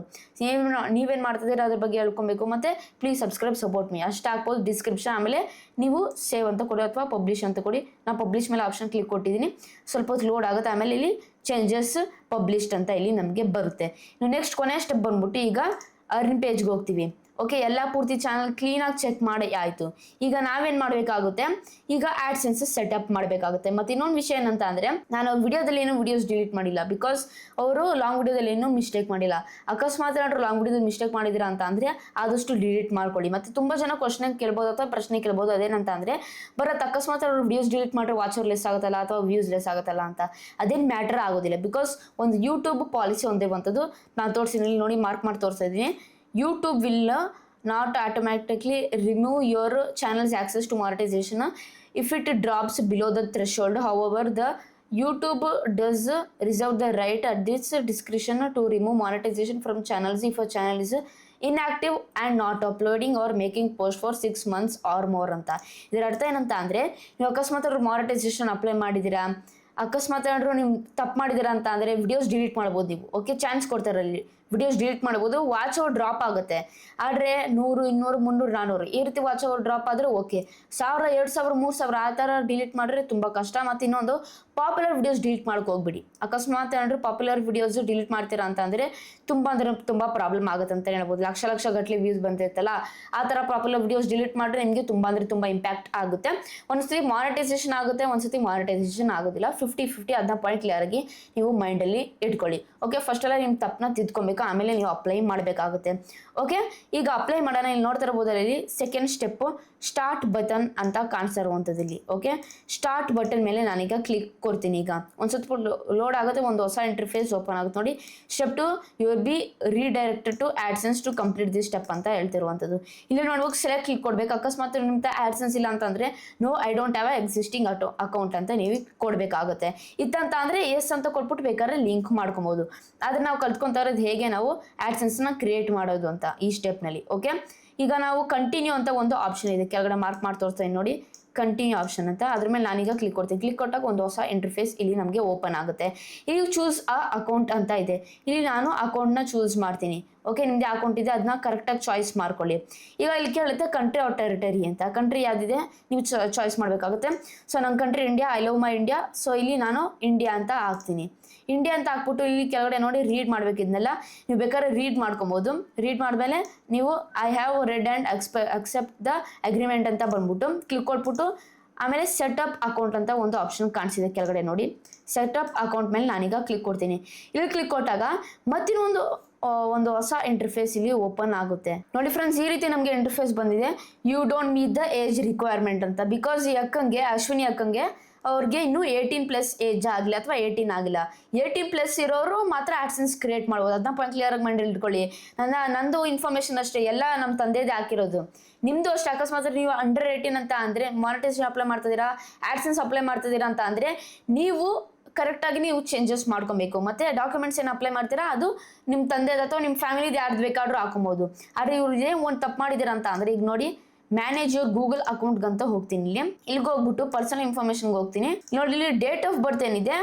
ನೀವೇನ್ ಮಾಡ್ತಿದ್ದೀರಾ ಅದ್ರ ಬಗ್ಗೆ ಹೇಳ್ಕೊಬೇಕು. ಮತ್ತೆ ಪ್ಲೀಸ್ ಸಬ್ಸ್ಕ್ರೈಬ್ ಸಪೋರ್ಟ್ ಮೀ ಅಷ್ಟು ಹಾಕ್ಬೋದು ಡಿಸ್ಕ್ರಿಪ್ಷನ್. ಆಮೇಲೆ ನೀವು ಸೇವ್ ಅಂತ ಕೊಡಿ ಅಥವಾ ಪಬ್ಲಿಷ್ ಅಂತ ಕೊಡಿ. ನಾನು ಪಬ್ಲಿಷ್ ಮೇಲೆ ಆಪ್ಷನ್ ಕ್ಲಿಕ್ ಕೊಟ್ಟಿದ್ದೀನಿ. ಸ್ವಲ್ಪ ಹೊತ್ತು ಲೋಡ್ ಆಗುತ್ತೆ. ಆಮೇಲೆ ಇಲ್ಲಿ ಚೇಂಜಸ್ ಪಬ್ಲಿಷ್ಡ್ ಅಂತ ಇಲ್ಲಿ ನಮಗೆ ಬರುತ್ತೆ. ಇನ್ನು ನೆಕ್ಸ್ಟ್ ಕೊನೆ ಸ್ಟೆಪ್ ಬಂದ್ಬಿಟ್ಟು ಈಗ ಅರ್ನ್ ಪೇಜ್ಗೆ ಹೋಗ್ತೀವಿ. ಓಕೆ, ಎಲ್ಲ ಪೂರ್ತಿ ಚಾನಲ್ ಕ್ಲೀನಾಗಿ ಚೆಕ್ ಮಾಡಿ ಆಯಿತು. ಈಗ ನಾವೇನು ಮಾಡಬೇಕಾಗುತ್ತೆ, ಈಗ ಆ್ಯಡ್ಸೆನ್ಸ್ ಸೆಟಪ್ ಮಾಡಬೇಕಾಗುತ್ತೆ. ಮತ್ತು ಇನ್ನೊಂದು ವಿಷಯ ಏನಂತ ಅಂದರೆ, ನಾನು ವಿಡಿಯೋದಲ್ಲಿ ಏನು ವಿಡಿಯೋಸ್ ಡಿಲೀಟ್ ಮಾಡಿಲ್ಲ, ಬಿಕಾಸ್ ಅವರು ಲಾಂಗ್ ವಿಡಿಯೋದಲ್ಲಿ ಏನೂ ಮಿಸ್ಟೇಕ್ ಮಾಡಿಲ್ಲ. ಅಕಸ್ಮಾತ್ ಏನಾದರೂ ಲಾಂಗ್ ವಿಡಿಯೋದಲ್ಲಿ ಮಿಸ್ಟೇಕ್ ಮಾಡಿದ್ದೀರಾ ಅಂತ ಅಂದರೆ ಆದಷ್ಟು ಡಿಲೀಟ್ ಮಾಡ್ಕೊಳ್ಳಿ. ಮತ್ತು ತುಂಬ ಜನ ಕ್ವಶನ್ ಕೇಳ್ಬೋದು ಅಥವಾ ಪ್ರಶ್ನೆ ಕೇಳ್ಬೋದು, ಅದೇನಂತ ಅಂದರೆ ಬರತ್ತೆ ಅಕಸ್ಮಾತ್ ಅವರು ವಿಡಿಯೋಸ್ ಡಿಲೀಟ್ ಮಾಡಿದ್ರೆ ವಾಚರ್ ಲೆಸ್ ಆಗುತ್ತಲ್ಲ ಅಥವಾ ವ್ಯೂಸ್ ಲೆಸ್ ಆಗುತ್ತಲ್ಲ ಅಂತ. ಅದೇನು ಮ್ಯಾಟರ್ ಆಗೋದಿಲ್ಲ, ಬಿಕಾಸ್ ಒಂದು ಯೂಟ್ಯೂಬ್ ಪಾಲಿಸಿ ಒಂದೇ ಬಂತದ್ದು. ನಾನು ತೋರಿಸಿದ್ದೀನಿ ನೋಡಿ, ಮಾರ್ಕ್ ಮಾಡಿ ತೋರಿಸ್ತಾ ಇದ್ದೀನಿ. YouTube will not automatically remove your channel's access to monetization if it drops below the threshold. However, the YouTube does reserve the right at this discretion to remove monetization from channels if a channel is inactive and not uploading or making post for 6 months or more ಅಂತ. ಇದರ ಅರ್ಥ ಏನಂತ ಅಂದರೆ, ನೀವು ಅಕಸ್ಮಾತ್ ಅವ್ರು monetisation apply ಮಾಡಿದ್ದೀರಾ, ಅಕಸ್ಮಾತ್ ಏನಾದರೂ ನೀವು ತಪ್ಪು ಮಾಡಿದ್ದೀರಾ ಅಂತ ಅಂದರೆ ವಿಡಿಯೋಸ್ ಡಿಲೀಟ್ ಮಾಡ್ಬೋದು ನೀವು. ಓಕೆ, ಚಾನ್ಸ್ ಕೊಡ್ತಾರೆ ಅಲ್ಲಿ ವಿಡಿಯೋಸ್ ಡಿಲೀಟ್ ಮಾಡ್ಬೋದು. ವಾಚ್ ಅವರ್ ಡ್ರಾಪ್ ಆಗುತ್ತೆ. ಆದರೆ 100, 200, 300, 400 ಈ ರೀತಿ ವಾಚ್ ಅವರ್ ಡ್ರಾಪ್ ಆದರೆ ಓಕೆ. 1000, 2000, 3000 ಆ ಥರ ಡಿಲೀಟ್ ಮಾಡಿದ್ರೆ ತುಂಬ ಕಷ್ಟ. ಮತ್ತು ಇನ್ನೊಂದು, ಪಾಪ್ಯುಲರ್ ವಿಡಿಯೋಸ್ ಡಿಲೀಟ್ ಮಾಡೋಕೆ ಹೋಗ್ಬಿಡಿ. ಅಕಸ್ಮಾತ್ ಏನಾದರೂ ಪಾಪ್ಯುಲರ್ ವಿಡಿಯೋಸ್ ಡಿಲೀಟ್ ಮಾಡ್ತೀರಾ ಅಂತ ಅಂದರೆ ತುಂಬ ಪ್ರಾಬ್ಲಮ್ ಆಗುತ್ತೆ ಅಂತ ಹೇಳ್ಬೋದು. ಲಕ್ಷ ಗಟ್ಟಲೆ ವ್ಯೂಸ್ ಬಂದಿರ್ತಲ್ಲ, ಆ ಥರ ಪಾಪ್ಯುಲರ್ ವಿಡಿಯೋಸ್ ಡಿಲೀಟ್ ಮಾಡಿದ್ರೆ ನಿಮಗೆ ತುಂಬ ಇಂಪ್ಯಾಕ್ಟ್ ಆಗುತ್ತೆ. ಒಂದ್ಸತಿ ಮಾನಿಟೈಸೇಷನ್ ಆಗುತ್ತೆ, ಒಂದ್ಸತಿ ಮಾನಿಟೈಸೇಷನ್ ಆಗೋದಿಲ್ಲ. 50-50 ಅದನ್ನ ಪಾಯಿಂಟ್ ಕ್ಲಿಯರ್ ಆಗಿ ನೀವು ಮೈಂಡಲ್ಲಿ ಇಟ್ಕೊಳ್ಳಿ. ಓಕೆ, ಫಸ್ಟ್ ಎಲ್ಲ ನಿಮ್ಮ ತಪ್ಪನ್ನ ತಿದ್ಕೊಬೇಕು, ಆಮೇಲೆ ನೀವು ಅಪ್ಲೈ ಮಾಡಬೇಕಾಗುತ್ತೆ. ಓಕೆ, ಈಗ ಅಪ್ಲೈ ಮಾಡೋಣ. ಇಲ್ಲಿ ನೋಡ್ತಾ ಇರ್ಬೋದಲ್ಲ, ಇಲ್ಲಿ ಸೆಕೆಂಡ್ ಸ್ಟೆಪ್ ಸ್ಟಾರ್ಟ್ ಬಟನ್ ಅಂತ ಕಾಣಿಸ್ತಾ ಇರುವಂಥದ್ದು ಇಲ್ಲಿ. ಓಕೆ, ಸ್ಟಾರ್ಟ್ ಬಟನ್ ಮೇಲೆ ನಾನೀಗ ಕ್ಲಿಕ್ ಕೊಡ್ತೀನಿ. ಈಗ ಒಂದು ಸ್ವಲ್ಪ ಲೋಡ್ ಆಗುತ್ತೆ, ಒಂದು ಹೊಸ ಇಂಟರ್ಫೇಸ್ ಓಪನ್ ಆಗುತ್ತೆ ನೋಡಿ. Step 2 you will be redirected to AdSense to complete this step ಅಂತ ಹೇಳ್ತಿರುವಂಥದ್ದು. ಇಲ್ಲಿ ನೋಡ್ಬೇಕು, ಸೆಲೆಕ್ಟ್ ಕ್ಲಿಕ್ ಕೊಡ್ಬೇಕು. ಅಕಸ್ಮಾತ್ ನಿಮ್ಗೆ ಆಡ್ಸೆನ್ಸ್ ಇಲ್ಲ ಅಂತಂದ್ರೆ no I don't have existing account ಅಂತ ನೀವು ಕೊಡಬೇಕಾಗುತ್ತೆ. ಇತ್ತಂತ ಅಂದರೆ ಎಸ್ ಅಂತ ಕೊಟ್ಬಿಟ್ಟು ಬೇಕಾದ್ರೆ ಲಿಂಕ್ ಮಾಡ್ಕೊಬೋದು. ಆದರೆ ನಾವು ಕಲ್ತ್ಕೊಂತ ಇರೋದು ಹೇಗೆ ನಾವು ಆಡ್ಸೆನ್ಸ್ನ ಕ್ರಿಯೇಟ್ ಮಾಡೋದು ಅಂತ ಈ ಸ್ಟೆಪ್ನಲ್ಲಿ. ಓಕೆ, ಈಗ ನಾವು ಕಂಟಿನ್ಯೂ ಅಂತ ಒಂದು ಆಪ್ಷನ್ ಇದೆ, ಕೆಳಗಡೆ ಮಾರ್ಕ್ ಮಾಡಿ ತೋರಿಸ್ತೀನಿ ನೋಡಿ, ಕಂಟಿನ್ಯೂ ಆಪ್ಷನ್ ಅಂತ. ಅದ್ರ ಮೇಲೆ ನಾನೀಗ ಕ್ಲಿಕ್ ಕೊಡ್ತೀನಿ. ಕ್ಲಿಕ್ ಕೊಟ್ಟಾಗ ಒಂದು ಹೊಸ ಇಂಟರ್ಫೇಸ್ ಇಲ್ಲಿ ನಮಗೆ ಓಪನ್ ಆಗುತ್ತೆ. ಇಲ್ಲಿ ಚೂಸ್ ಅ ಅಕೌಂಟ್ ಅಂತ ಇದೆ. ಇಲ್ಲಿ ನಾನು ಅಕೌಂಟ್ನ ಚೂಸ್ ಮಾಡ್ತೀನಿ. ಓಕೆ, ನಿಮ್ಮದೇ ಅಕೌಂಟ್ ಇದೆ, ಅದನ್ನ ಕರೆಕ್ಟಾಗಿ ಚಾಯ್ಸ್ ಮಾಡ್ಕೊಳ್ಳಿ. ಈಗ ಇಲ್ಲಿ ಕೇಳುತ್ತೆ ಕಂಟ್ರಿ ಆರ್ ಟೆರಿಟರಿ ಅಂತ. ಕಂಟ್ರಿ ಯಾವುದಿದೆ ನೀವು ಚಾಯ್ಸ್ ಮಾಡಬೇಕಾಗುತ್ತೆ. ಸೊ ನನ್ನ country India, I love my India. So ಇಲ್ಲಿ ನಾನು ಇಂಡಿಯಾ ಅಂತ ಹಾಕ್ತೀನಿ. ಇಂಡಿಯಾ ಅಂತ ಹಾಕ್ಬಿಟ್ಟು ಇಲ್ಲಿ ಕೆಳಗಡೆ ನೋಡಿ ರೀಡ್ ಮಾಡಬೇಕಿದ್ನೆಲ್ಲ ನೀವು ಬೇಕಾದ್ರೆ ರೀಡ್ ಮಾಡ್ಕೊಬೋದು. ರೀಡ್ ಮಾಡಿದ್ಮೇಲೆ ನೀವು I have read and accept the agreement ಅಂತ ಬಂದ್ಬಿಟ್ಟು ಕ್ಲಿಕ್ ಕೊಟ್ಬಿಟ್ಟು ಆಮೇಲೆ ಸೆಟಪ್ ಅಕೌಂಟ್ ಅಂತ ಒಂದು ಆಪ್ಷನ್ ಕಾಣಿಸಿದೆ ಕೆಳಗಡೆ ನೋಡಿ. ಸೆಟಪ್ ಅಕೌಂಟ್ ಮೇಲೆ ನಾನೀಗ ಕ್ಲಿಕ್ ಕೊಡ್ತೀನಿ. ಇಲ್ಲಿ ಕ್ಲಿಕ್ ಕೊಟ್ಟಾಗ ಮತ್ತಿನ್ನೊಂದು ಒಂದು ಹೊಸ ಇಂಟರ್ಫೇಸ್ ಇಲ್ಲಿ ಓಪನ್ ಆಗುತ್ತೆ ನೋಡಿ ಫ್ರೆಂಡ್ಸ್. ಈ ರೀತಿ ನಮಗೆ ಇಂಟರ್ಫೇಸ್ ಬಂದಿದೆ. You don't meet the age requirement ಅಂತ. ಬಿಕಾಸ್ ಈ ಅಕ್ಕಂಗೆ, ಅಶ್ವಿನಿ ಅಕ್ಕಂಗೆ, ಅವ್ರಿಗೆ ಇನ್ನೂ 18+ ಏಜ್ ಆಗಲಿ ಅಥವಾ 18 ಆಗಿಲ್ಲ. 18+ ಇರೋರು ಮಾತ್ರ ಆಡ್ಸೆನ್ಸ್ ಕ್ರಿಯೇಟ್ ಮಾಡ್ಬೋದು. ಅದನ್ನ ಪಾಯಿಂಟ್ ಕ್ಲಿಯರ್ ಆಗಿ ಮೈಂಡಲ್ಲಿ ಇಟ್ಕೊಳ್ಳಿ. ನಂದು ಇನ್ಫಾರ್ಮೇಷನ್ ಅಷ್ಟೇ, ಎಲ್ಲ ನಮ್ಮ ತಂದೆದೇ ಹಾಕಿರೋದು. ನಿಮ್ಮದು ಅಷ್ಟೇ. ಅಕಸ್ಮಾತ್ ನೀವು ಅಂಡರ್ 18 ಅಂತ ಅಂದರೆ ಮಾನಿಟೈಸೇಷನ್ ಅಪ್ಲೈ ಮಾಡ್ತಿದ್ದೀರಾ, ಆಡ್ಸೆನ್ಸ್ ಅಪ್ಲೈ ಮಾಡ್ತಿದ್ದೀರಾ ಅಂತ ಅಂದರೆ ನೀವು ಕರೆಕ್ಟಾಗಿ ನೀವು ಚೇಂಜಸ್ ಮಾಡ್ಕೊಬೇಕು. ಮತ್ತು ಡಾಕ್ಯುಮೆಂಟ್ಸ್ ಏನು ಅಪ್ಲೈ ಮಾಡ್ತೀರಾ ಅದು ನಿಮ್ಮ ತಂದೆದು ಅಥವಾ ನಿಮ್ಮ ಫ್ಯಾಮಿಲಿದು ಯಾರ್ದು ಬೇಕಾದ್ರೂ ಹಾಕೊಬೋದು. ಆದರೆ ಇವ್ರಿಗೆ ಒಂದು ತಪ್ಪು ಮಾಡಿದ್ದೀರಾ ಅಂತ ಅಂದರೆ ಈಗ ನೋಡಿ, ಮ್ಯಾನೇಜ್ ಯುವರ್ ಗೂಗಲ್ ಅಕೌಂಟ್ಗಂತ ಹೋಗ್ತೀನಿ. ಇಲ್ಲಿಗೆ ಹೋಗ್ಬಿಟ್ಟು ಪರ್ಸನಲ್ ಇನ್ಫಾರ್ಮೇಷನ್ಗೆ ಹೋಗ್ತೀನಿ. ನೋಡಿ ಇಲ್ಲಿ ಡೇಟ್ ಆಫ್ ಬರ್ತ್ ಏನಿದೆ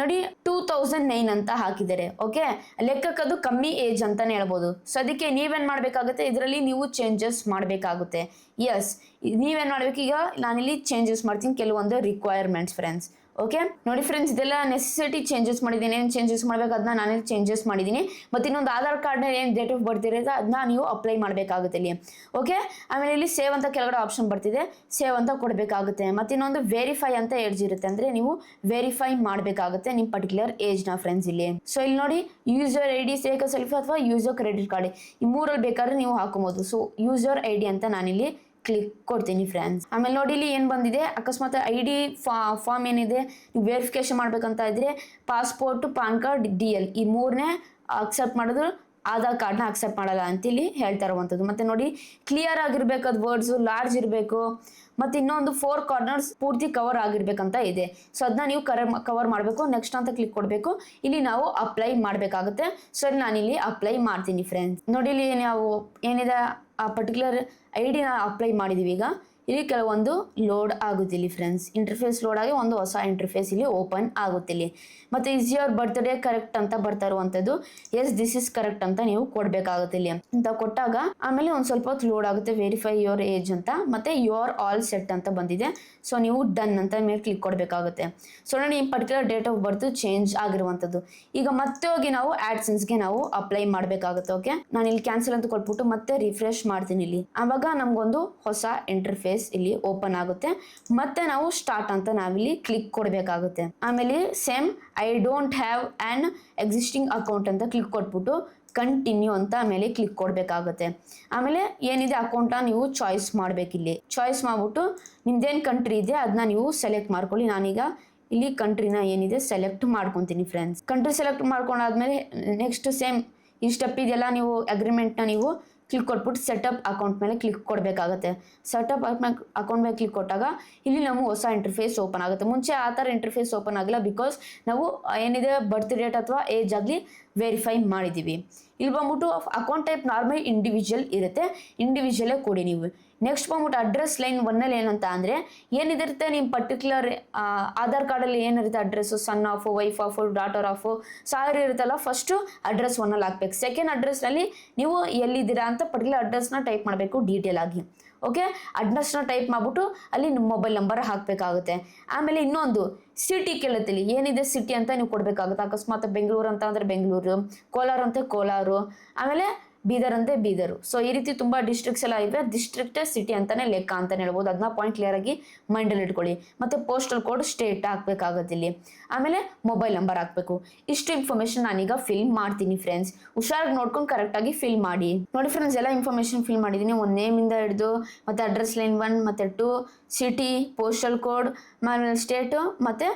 ನೋಡಿ 2009 ಅಂತ ಹಾಕಿದ್ದಾರೆ. ಓಕೆ, ಲೆಕ್ಕಕ್ಕದು ಕಮ್ಮಿ ಏಜ್ ಅಂತಾನೆ ಹೇಳ್ಬೋದು. ಸೊ ಅದಕ್ಕೆ ನೀವೇನು ಮಾಡಬೇಕಾಗುತ್ತೆ, ಇದರಲ್ಲಿ ನೀವು ಚೇಂಜಸ್ ಮಾಡಬೇಕಾಗುತ್ತೆ. ಎಸ್, ನೀವೇನು ಮಾಡಬೇಕು, ಈಗ ನಾನಿಲ್ಲಿ ಚೇಂಜಸ್ ಮಾಡ್ತೀನಿ ಕೆಲವೊಂದು ರಿಕ್ವೈರ್ಮೆಂಟ್ಸ್ ಫ್ರೆಂಡ್ಸ್. ಓಕೆ ನೋಡಿ ಫ್ರೆಂಡ್ಸ್, ಇದೆಲ್ಲ ನೆಸೆಸಿಟಿ ಚೇಂಜಸ್ ಮಾಡಿದ್ದೀನಿ. ಏನು ಚೇಂಜಸ್ ಮಾಡಬೇಕು ಅದನ್ನ ನಾನೇ ಚೇಂಜಸ್ ಮಾಡಿದ್ದೀನಿ. ಮತ್ತು ಇನ್ನೊಂದು ಆಧಾರ್ ಕಾರ್ಡ್ನ ಏನು ಡೇಟ್ ಆಫ್ ಬರ್ತ್ ಇರುತ್ತೆ ಅದನ್ನ ನೀವು ಅಪ್ಲೈ ಮಾಡಬೇಕಾಗುತ್ತೆ ಇಲ್ಲಿ. ಓಕೆ, ಆಮೇಲೆ ಇಲ್ಲಿ ಸೇವ್ ಅಂತ ಕೆಳಗಡೆ ಆಪ್ಷನ್ ಬರ್ತಿದೆ, ಸೇವ್ ಅಂತ ಕೊಡಬೇಕಾಗುತ್ತೆ. ಮತ್ತು ಇನ್ನೊಂದು ವೆರಿಫೈ ಅಂತ ಏಜ್ ಇರುತ್ತೆ, ಅಂದರೆ ನೀವು ವೆರಿಫೈ ಮಾಡಬೇಕಾಗುತ್ತೆ ನಿಮ್ಮ ಪರ್ಟಿಕ್ಯುಲರ್ ಏಜ್ನ ಫ್ರೆಂಡ್ಸ್ ಇಲ್ಲಿ. ಸೊ ಇಲ್ಲಿ ನೋಡಿ, ಯೂಸರ್ ಐ ಡಿ, ಸೇಕ ಸೆಲ್ಫಿ ಅಥವಾ ಯೂಸರ್ ಕ್ರೆಡಿಟ್ ಕಾರ್ಡ್, ಈ ಮೂರಲ್ಲಿ ಬೇಕಾದ್ರೆ ನೀವು ಹಾಕೋಬೋದು. ಸೊ ಯೂಸರ್ ಐ ಡಿ ಅಂತ ನಾನಿಲ್ಲಿ ಕ್ಲಿಕ್ ಕೊಡ್ತೀನಿ ಫ್ರೆಂಡ್ಸ್. ಆಮೇಲೆ ನೋಡಿ ಇಲ್ಲಿ ಏನು ಬಂದಿದೆ, ಅಕಸ್ಮಾತ್ ID ಫಾರ್ಮ್ ಏನಿದೆ ನೀವು ವೆರಿಫಿಕೇಶನ್ ಮಾಡ್ಬೇಕಂತ ಇದ್ರೆ ಪಾಸ್ಪೋರ್ಟ್, ಪಾನ್ ಕಾರ್ಡ್, DL ಈ ಮೂರನೇ ಅಕ್ಸೆಪ್ಟ್ ಮಾಡಿದ್ರು ಆಧಾರ್ ಕಾರ್ಡ್ನ ಅಕ್ಸೆಪ್ಟ್ ಮಾಡಲ್ಲ ಅಂತ ಇಲ್ಲಿ ಹೇಳ್ತಾ ಇರುವಂಥದ್ದು. ಮತ್ತೆ ನೋಡಿ ಕ್ಲಿಯರ್ ಆಗಿರ್ಬೇಕು, ಅದು ವರ್ಡ್ಸು ಲಾರ್ಜ್ ಇರಬೇಕು, ಮತ್ತು ಇನ್ನೊಂದು 4 ಕಾರ್ನರ್ಸ್ ಪೂರ್ತಿ ಕವರ್ ಆಗಿರ್ಬೇಕಂತ ಇದೆ. ಸೊ ಅದನ್ನ ನೀವು ಕವರ್ ಮಾಡಬೇಕು. ನೆಕ್ಸ್ಟ್ ಅಂತ ಕ್ಲಿಕ್ ಕೊಡಬೇಕು. ಇಲ್ಲಿ ನಾವು ಅಪ್ಲೈ ಮಾಡಬೇಕಾಗುತ್ತೆ. ಸೊ ಇಲ್ಲಿ ನಾನಿಲ್ಲಿ ಅಪ್ಲೈ ಮಾಡ್ತೀನಿ ಫ್ರೆಂಡ್ಸ್. ನೋಡಿ ಇಲ್ಲಿ ನಾವು ಏನಿದೆ ಆ ಪರ್ಟಿಕ್ಯುಲರ್ ID ಅಪ್ಲೈ ಮಾಡಿದೀವಿ. ಈಗ ಇಲ್ಲಿ ಕೆಲವೊಂದು ಲೋಡ್ ಆಗುತ್ತೆ ಇಲ್ಲಿ ಫ್ರೆಂಡ್ಸ್. ಇಂಟರ್ಫೇಸ್ ಲೋಡ್ ಆಗಿ ಒಂದು ಹೊಸ ಇಂಟರ್ಫೇಸ್ ಇಲ್ಲಿ ಓಪನ್ ಆಗುತ್ತೆ ಇಲ್ಲಿ. ಮತ್ತೆ ಇಸ್ ಯುವರ್ ಬರ್ತ್ಡೇ ಕರೆಕ್ಟ್ ಅಂತ ಬರ್ತಾ ಇರುವಂಥದ್ದು. ಎಸ್ ದಿಸ್ ಇಸ್ ಕರೆಕ್ಟ್ ಅಂತ ನೀವು ಕೊಡಬೇಕಾಗುತ್ತೆ ಇಲ್ಲಿ ಅಂತ ಕೊಟ್ಟಾಗ ಆಮೇಲೆ ಒಂದು ಸ್ವಲ್ಪ ಹೊತ್ತು ಲೋಡ್ ಆಗುತ್ತೆ. ವೆರಿಫೈ ಯುವರ್ ಏಜ್ ಅಂತ ಮತ್ತೆ ಯು ಆರ್ ಆಲ್ ಸೆಟ್ ಅಂತ ಬಂದಿದೆ. ಸೊ ನೀವು ಡನ್ ಅಂತ ಮೇಲೆ ಕ್ಲಿಕ್ ಕೊಡಬೇಕಾಗುತ್ತೆ. ಸೊ ನೋಡಿ ಈ particular date of birth change ಆಗಿರುವಂಥದ್ದು. ಈಗ ಮತ್ತೆ ಹೋಗಿ ನಾವು ಆಡ್ಸೆನ್ಸ್ಗೆ ನಾವು ಅಪ್ಲೈ ಮಾಡಬೇಕಾಗುತ್ತೆ. ಓಕೆ, ನಾನು ಇಲ್ಲಿ ಕ್ಯಾನ್ಸಲ್ ಅಂತ ಕೊಟ್ಬಿಟ್ಟು ಮತ್ತೆ ರಿಫ್ರೆಶ್ ಮಾಡ್ತೀನಿ ಇಲ್ಲಿ. ಆವಾಗ ನಮಗೊಂದು ಹೊಸ ಇಂಟರ್ಫೇಸ್ ಇಲ್ಲಿ ಓಪನ್ ಆಗುತ್ತೆ. ಮತ್ತೆ ನಾವು ಸ್ಟಾರ್ಟ್ ಅಂತ ನಾವಿಲ್ಲಿ ಕ್ಲಿಕ್ ಕೊಡಬೇಕಾಗುತ್ತೆ. ಆಮೇಲೆ same I don't have on existing account ಅಂತ ಕ್ಲಿಕ್ ಕೊಟ್ಬಿಟ್ಟು ಕಂಟಿನ್ಯೂ ಅಂತ ಆಮೇಲೆ ಕ್ಲಿಕ್ ಕೊಡಬೇಕಾಗುತ್ತೆ. ಆಮೇಲೆ ಏನಿದೆ ಅಕೌಂಟ್ನ ನೀವು ಚಾಯ್ಸ್ ಮಾಡಬೇಕಿಲ್ಲಿ. ಚಾಯ್ಸ್ ಮಾಡ್ಬಿಟ್ಟು ನಿಮ್ದೇನು ಕಂಟ್ರಿ ಇದೆ ಅದನ್ನ ನೀವು ಸೆಲೆಕ್ಟ್ ಮಾಡ್ಕೊಳ್ಳಿ. ನಾನೀಗ ಇಲ್ಲಿ ಕಂಟ್ರಿನ ಏನಿದೆ ಸೆಲೆಕ್ಟ್ ಮಾಡ್ಕೊತೀನಿ ಫ್ರೆಂಡ್ಸ್. ಕಂಟ್ರಿ ಸೆಲೆಕ್ಟ್ ಮಾಡ್ಕೊಂಡಾದ್ಮೇಲೆ ನೆಕ್ಸ್ಟ್ ಸೇಮ್ ಈ ಸ್ಟೆಪ್ ಇದೆಲ್ಲ ನೀವು ಅಗ್ರಿಮೆಂಟ್ನ ನೀವು ಕ್ಲಿಕ್ ಕೊಟ್ಬಿಟ್ಟು ಸೆಟಪ್ ಅಕೌಂಟ್ ಮೇಲೆ ಕ್ಲಿಕ್ ಕೊಡಬೇಕಾಗುತ್ತೆ. ಸೆಟಪ್ ಅಕೌಂಟ್ ಮೇಲೆ ಕ್ಲಿಕ್ ಕೊಟ್ಟಾಗ ಇಲ್ಲಿ ನಾವು ಹೊಸ ಇಂಟರ್ಫೇಸ್ ಓಪನ್ ಆಗುತ್ತೆ. ಮುಂಚೆ ಆ ಥರ ಇಂಟರ್ಫೇಸ್ ಓಪನ್ ಆಗಿಲ್ಲ, ಬಿಕಾಸ್ ನಾವು ಏನಿದೆ ಬರ್ತ್ ಡೇಟ್ ಅಥವಾ ಏಜ್ ಆಗಲಿ ವೆರಿಫೈ ಮಾಡಿದ್ದೀವಿ. ಇಲ್ಲಿ ಬಂದ್ಬಿಟ್ಟು ಅಕೌಂಟ್ ಟೈಪ್ ನಾರ್ಮಲ್ ಇಂಡಿವಿಜುವಲ್ ಇರುತ್ತೆ, ಇಂಡಿವಿಜುವಲೇ ಕೊಡಿ ನೀವು. ನೆಕ್ಸ್ಟ್ ಬಂದ್ಬಿಟ್ಟು ಅಡ್ರೆಸ್ ಲೈನ್ 1 ಏನಂತ ಅಂದರೆ ಏನಿದಿರುತ್ತೆ ನಿಮ್ಮ ಪರ್ಟಿಕ್ಯುಲರ್ ಆಧಾರ್ ಕಾರ್ಡಲ್ಲಿ ಏನಿರುತ್ತೆ address, son of, wife of, daughter of, sorry ಇರುತ್ತಲ್ಲ, ಫಸ್ಟು ಅಡ್ರೆಸ್ 1 ಹಾಕ್ಬೇಕು. ಸೆಕೆಂಡ್ ಅಡ್ರೆಸ್ನಲ್ಲಿ ನೀವು ಎಲ್ಲಿದ್ದೀರಾ ಅಂತ ಪರ್ಟಿಕ್ಯುಲರ್ ಅಡ್ರೆಸ್ನ ಟೈಪ್ ಮಾಡಬೇಕು ಡೀಟೇಲ್ ಆಗಿ. ಓಕೆ, ಅಡ್ರೆಸ್ನ ಟೈಪ್ ಮಾಡಿಬಿಟ್ಟು ಅಲ್ಲಿ ನಿಮ್ಮ ಮೊಬೈಲ್ ನಂಬರ್ ಹಾಕಬೇಕಾಗುತ್ತೆ. ಆಮೇಲೆ ಇನ್ನೊಂದು ಸಿಟಿ ಕೇಳುತ್ತಿಲ್ಲ, ಏನಿದೆ ಸಿಟಿ ಅಂತ ನೀವು ಕೊಡಬೇಕಾಗುತ್ತೆ. ಅಕಸ್ಮಾತ್ ಬೆಂಗಳೂರು ಅಂತ ಅಂದರೆ ಬೆಂಗಳೂರು, ಕೋಲಾರ ಅಂತ ಕೋಲಾರು, ಆಮೇಲೆ ಬೀದರ್ ಅಂತೆ ಬೀದರು. ಸೊ ಈ ರೀತಿ ತುಂಬ ಡಿಸ್ಟ್ರಿಕ್ಟ್ಸ್ ಎಲ್ಲ ಇವೆ. ಡಿಸ್ಟ್ರಿಕ್ಟೇ ಸಿಟಿ ಅಂತಾನೆ ಲೆಕ್ಕ ಅಂತಾನೆ ಹೇಳ್ಬೋದು. ಅದನ್ನ ಪಾಯಿಂಟ್ ಕ್ಲಿಯರ್ ಆಗಿ ಮೈಂಡಲ್ಲಿ ಇಟ್ಕೊಳ್ಳಿ. ಮತ್ತೆ ಪೋಸ್ಟಲ್ ಕೋಡ್ ಸ್ಟೇಟ್ ಹಾಕ್ಬೇಕಾಗುತ್ತೆ ಇಲ್ಲಿ. ಆಮೇಲೆ ಮೊಬೈಲ್ ನಂಬರ್ ಹಾಕಬೇಕು. ಇಷ್ಟು ಇನ್ಫಾರ್ಮೇಶನ್ ನಾನೀಗ ಫಿಲ್ ಮಾಡ್ತೀನಿ ಫ್ರೆಂಡ್ಸ್. ಹುಷಾರಾಗಿ ನೋಡ್ಕೊಂಡು ಕರೆಕ್ಟಾಗಿ ಫಿಲ್ ಮಾಡಿ. ನೋಡಿ ಫ್ರೆಂಡ್ಸ್, ಎಲ್ಲ ಇನ್ಫಾರ್ಮೇಶನ್ ಫಿಲ್ ಮಾಡಿದ್ದೀನಿ. ಒಂದು ನೇಮಿಂದ ಹಿಡಿದು ಮತ್ತೆ ಅಡ್ರೆಸ್ ಲೈನ್ 1 ಮತ್ತೆ 2, ಸಿಟಿ, ಪೋಸ್ಟಲ್ ಕೋಡ್, ಆಮೇಲೆ ಸ್ಟೇಟು ಮತ್ತು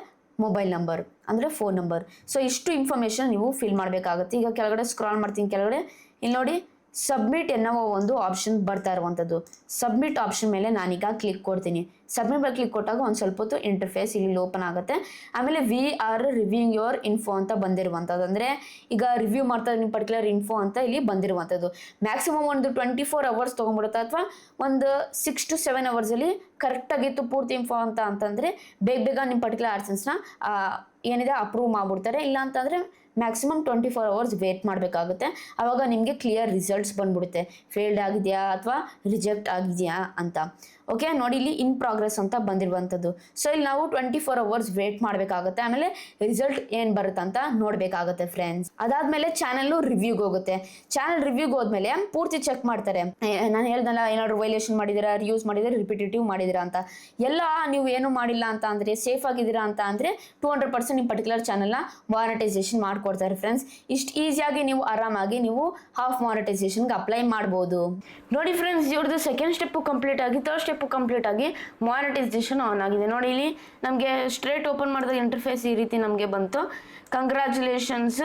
ಮೊಬೈಲ್ ನಂಬರ್ ಅಂದರೆ ಫೋನ್ ನಂಬರ್. ಸೊ ಇಷ್ಟು ಇನ್ಫಾರ್ಮೇಶನ್ ನೀವು ಫಿಲ್ ಮಾಡಬೇಕಾಗುತ್ತೆ. ಈಗ ಕೆಳಗಡೆ ಸ್ಕ್ರಾಲ್ ಮಾಡ್ತೀನಿ. ಕೆಳಗಡೆ ಇಲ್ಲಿ ನೋಡಿ ಸಬ್ಮಿಟ್ ಎನ್ನೋ ಒಂದು ಆಪ್ಷನ್ ಬರ್ತಾ ಇರುವಂಥದ್ದು. ಸಬ್ಮಿಟ್ ಆಪ್ಷನ್ ಮೇಲೆ ನಾನೀಗ ಕ್ಲಿಕ್ ಕೊಡ್ತೀನಿ. ಸಬ್ಮಿಟ್ ಮೇಲೆ ಕ್ಲಿಕ್ ಕೊಟ್ಟಾಗ ಒಂದು ಸ್ವಲ್ಪ ಹೊತ್ತು ಇಂಟರ್ಫೇಸ್ ಇಲ್ಲಿ ಓಪನ್ ಆಗುತ್ತೆ. ಆಮೇಲೆ we are reviewing your info ಅಂತ ಬಂದಿರುವಂಥದ್ದು. ಅಂದರೆ ಈಗ ರಿವ್ಯೂ ಮಾಡ್ತಾರೆ ನಿಮ್ಮ ಪರ್ಟಿಕ್ಯುಲರ್ ಇನ್ಫೋ ಅಂತ ಇಲ್ಲಿ ಬಂದಿರುವಂಥದ್ದು. ಮ್ಯಾಕ್ಸಿಮಮ್ ಒಂದು 24 hours ತೊಗೊಂಡ್ಬಿಡುತ್ತೆ, ಅಥವಾ ಒಂದು 6 to 7 hours ಕರೆಕ್ಟಾಗಿತ್ತು ಪೂರ್ತಿ ಇನ್ಫೋ ಅಂತಂದರೆ ಬೇಗ ನಿಮ್ಮ ಪರ್ಟಿಕ್ಯುಲರ್ ಆಡ್ಸೆನ್ಸ್ನ ಏನಿದೆ ಅಪ್ರೂವ್ ಮಾಡಿಬಿಡ್ತಾರೆ. ಇಲ್ಲ ಅಂತಂದರೆ ಮ್ಯಾಕ್ಸಿಮಮ್ 24 hours ವೇಟ್ ಮಾಡಬೇಕಾಗುತ್ತೆ. ಆವಾಗ ನಿಮಗೆ ಕ್ಲಿಯರ್ ರಿಸಲ್ಟ್ಸ್ ಬಂದ್ಬಿಡುತ್ತೆ, ಫೇಲ್ಡ್ ಆಗಿದೆಯಾ ಅಥವಾ ರಿಜೆಕ್ಟ್ ಆಗಿದೆಯಾ ಅಂತ. ಓಕೆ, ನೋಡಿ ಇಲ್ಲಿ ಇನ್ ಪ್ರೋಗ್ರೆಸ್ ಅಂತ ಬಂದಿರುವಂಥದ್ದು. ಸೊ ಇಲ್ಲಿ ನಾವು 24 hours ವೇಟ್ ಮಾಡಬೇಕಾಗುತ್ತೆ. ಆಮೇಲೆ ರಿಸಲ್ಟ್ ಏನು ಬರುತ್ತೆ ಅಂತ ನೋಡಬೇಕಾಗುತ್ತೆ ಫ್ರೆಂಡ್ಸ್. ಅದಾದಮೇಲೆ ಚಾನಲ್ಲು ರಿವ್ಯೂಗೆ ಹೋಗುತ್ತೆ. ಚಾನಲ್ ರಿವ್ಯೂಗೆ ಹೋದ್ಮೇಲೆ ಪೂರ್ತಿ ಚೆಕ್ ಮಾಡ್ತಾರೆ. ನಾನು ಹೇಳ್ದಲ್ಲ, ಏನಾದ್ರು ವೈಲೇಷನ್ ಮಾಡಿದ್ದೀರಾ, ರಿಯೂಸ್ ಮಾಡಿದ್ದೀರಾ, ರಿಪಿಟೇಟಿವ್ ಮಾಡಿದ್ದೀರಾ ಅಂತ. ಎಲ್ಲ ನೀವು ಏನು ಮಾಡಿಲ್ಲ ಅಂತ ಅಂದರೆ, ಸೇಫ್ ಆಗಿದ್ದೀರಾ ಅಂತ ಅಂದರೆ 200% ನಿಮ್ಮ ಪರ್ಟಿಕ್ಯುಲರ್ ಚಾನಲ್ನ ಮಾನಿಟೈಸೇಷನ್ ಮಾಡ್ಕೊಡ್ತಾರೆ ಫ್ರೆಂಡ್ಸ್. ಇಷ್ಟು ಈಸಿಯಾಗಿ ನೀವು ಆರಾಮಾಗಿ ನೀವು ಹಾಫ್ ಮಾನಿಟೈಸೇಷನ್ಗೆ ಅಪ್ಲೈ ಮಾಡ್ಬೋದು. ನೋಡಿ ಫ್ರೆಂಡ್ಸ್, ಇವ್ರದ್ದು ಸೆಕೆಂಡ್ ಸ್ಟೆಪ್ಪು ಕಂಪ್ಲೀಟ್ ಆಗಿ, ಥರ್ಡ್ ಸ್ಟೆಪ್ಪು ಕಂಪ್ಲೀಟ್ ಆಗಿ ಮಾನಿಟೈಸೇಷನ್ ಆನ್ ಆಗಿದೆ. ನೋಡಿ ಇಲ್ಲಿ ನಮಗೆ ಸ್ಟ್ರೇಟ್ ಓಪನ್ ಮಾಡಿದ ಇಂಟರ್ಫೇಸ್ ಈ ರೀತಿ ನಮಗೆ ಬಂತು. Congratulations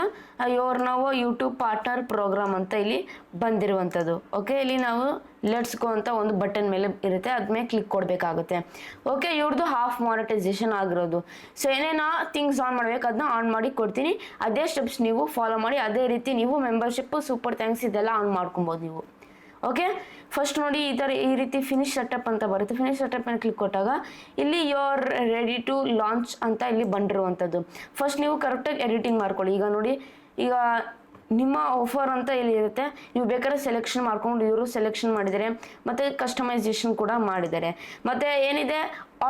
your now YouTube partner program ಅಂತ ಇಲ್ಲಿ ಬಂದಿರುವಂಥದ್ದು. ಓಕೆ, ಇಲ್ಲಿ ನಾವು ಲೆಟ್ಸ್ ಗೋ ಅಂತ ಒಂದು ಬಟನ್ ಮೇಲೆ ಇರುತ್ತೆ, ಅದ್ಮೇಲೆ ಕ್ಲಿಕ್ ಕೊಡಬೇಕಾಗುತ್ತೆ. ಓಕೆ, ಇವ್ರದ್ದು ಹಾಫ್ ಮಾನಿಟೈಸೇಷನ್ ಆಗಿರೋದು. ಸೊ ಏನೇನೋ ಥಿಂಗ್ಸ್ ಆನ್ ಮಾಡಬೇಕು ಅದನ್ನ ಆನ್ ಮಾಡಿ ಕೊಡ್ತೀನಿ. ಅದೇ ಸ್ಟೆಪ್ಸ್ ನೀವು ಫಾಲೋ ಮಾಡಿ, ಅದೇ ರೀತಿ ನೀವು ಮೆಂಬರ್ಶಿಪ್ಪು, ಸೂಪರ್ ಥ್ಯಾಂಕ್ಸ್ ಇದೆಲ್ಲ ಆನ್ ಮಾಡ್ಕೊಬೋದು ನೀವು. ಓಕೆ, ಫಸ್ಟ್ ನೋಡಿ ಈ ರೀತಿ ಫಿನಿಶ್ ಸೆಟಪ್ ಅಂತ ಬರುತ್ತೆ. ಫಿನಿಶ್ ಸೆಟಪ್ ಮೇಲೆ ಕ್ಲಿಕ್ ಕೊಟ್ಟಾಗ ಇಲ್ಲಿ you are ready to launch ಅಂತ ಇಲ್ಲಿ ಬಂದಿರುವಂಥದ್ದು. ಫಸ್ಟ್ ನೀವು ಕರೆಕ್ಟಾಗಿ ಎಡಿಟಿಂಗ್ ಮಾಡ್ಕೊಳ್ಳಿ. ಈಗ ನೋಡಿ, ಈಗ ನಿಮ್ಮ ಆಫರ್ ಅಂತ ಇಲ್ಲಿ ಇರುತ್ತೆ. ನೀವು ಬೇಕಾದ್ರೆ ಸೆಲೆಕ್ಷನ್ ಮಾಡ್ಕೊಂಡು ಇವರು ಸೆಲೆಕ್ಷನ್ ಮಾಡಿದ್ದಾರೆ, ಮತ್ತು ಕಸ್ಟಮೈಸೇಷನ್ ಕೂಡ ಮಾಡಿದ್ದಾರೆ. ಮತ್ತು ಏನಿದೆ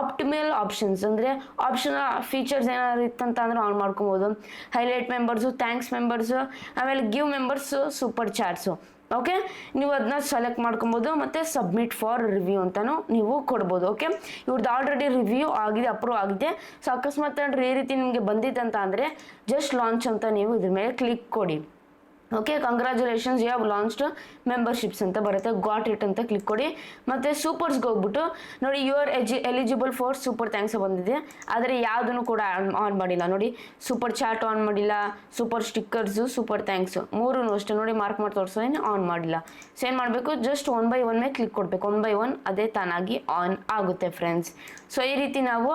ಆಪ್ಟಿಮಲ್ ಆಪ್ಷನ್ಸ್ ಅಂದರೆ ಆಪ್ಷನ್ ಫೀಚರ್ಸ್ ಏನಾದ್ರು ಇತ್ತಂತ ಅಂದ್ರೆ ಆನ್ ಮಾಡ್ಕೊಬೋದು. ಹೈಲೈಟ್ ಮೆಂಬರ್ಸು, ಥ್ಯಾಂಕ್ಸ್ ಮೆಂಬರ್ಸು, ಆಮೇಲೆ give members, super chaats. Okay, ನೀವು ಅದನ್ನ ಸೆಲೆಕ್ಟ್ ಮಾಡ್ಕೊಬೋದು. ಮತ್ತು ಸಬ್ಮಿಟ್ ಫಾರ್ ರಿವ್ಯೂ ಅಂತಲೂ ನೀವು ಕೊಡ್ಬೋದು. ಓಕೆ, ಇವ್ರದ್ದು ಆಲ್ರೆಡಿ ರಿವ್ಯೂ ಆಗಿದೆ, ಅಪ್ರೂವ್ ಆಗಿದೆ. ಸೊ ಅಕಸ್ಮಾತ್ ಈ ರೀತಿ ನಿಮಗೆ ಬಂದಿದ್ದಂತ ಅಂದರೆ ಜಸ್ಟ್ ಲಾಂಚ್ ಅಂತ ನೀವು ಇದ್ರ ಮೇಲೆ ಕ್ಲಿಕ್ ಕೊಡಿ. Okay, congratulations, you have launched memberships ಅಂತ ಬರುತ್ತೆ. ಗಾಟ್ ಇಟ್ ಅಂತ ಕ್ಲಿಕ್ ಕೊಡಿ. ಮತ್ತು ಸೂಪರ್ಸ್ಗೆ ಹೋಗ್ಬಿಟ್ಟು ನೋಡಿ, you are eligible for super thanks ಬಂದಿದೆ, ಆದರೆ ಯಾವುದನ್ನು ಕೂಡ ಆನ್ ಮಾಡಿಲ್ಲ ನೋಡಿ. ಸೂಪರ್ ಚಾಟ್ ಆನ್ ಮಾಡಿಲ್ಲ, ಸೂಪರ್ ಸ್ಟಿಕ್ಕರ್ಸು, ಸೂಪರ್ ಥ್ಯಾಂಕ್ಸು ಮೂರೂ ಅಷ್ಟೇ ನೋಡಿ, ಮಾರ್ಕ್ ಮಾಡಿ ತೋರಿಸೋದೇನೆ ಆನ್ ಮಾಡಿಲ್ಲ. ಸೊ ಏನು ಮಾಡಬೇಕು, ಜಸ್ಟ್ 1 by 1 ಮೇಲೆ ಕ್ಲಿಕ್ ಕೊಡಬೇಕು. 1 by 1 ಅದೇ ತಾನಾಗಿ ಆನ್ ಆಗುತ್ತೆ ಫ್ರೆಂಡ್ಸ್. ಸೊ ಈ ರೀತಿ ನಾವು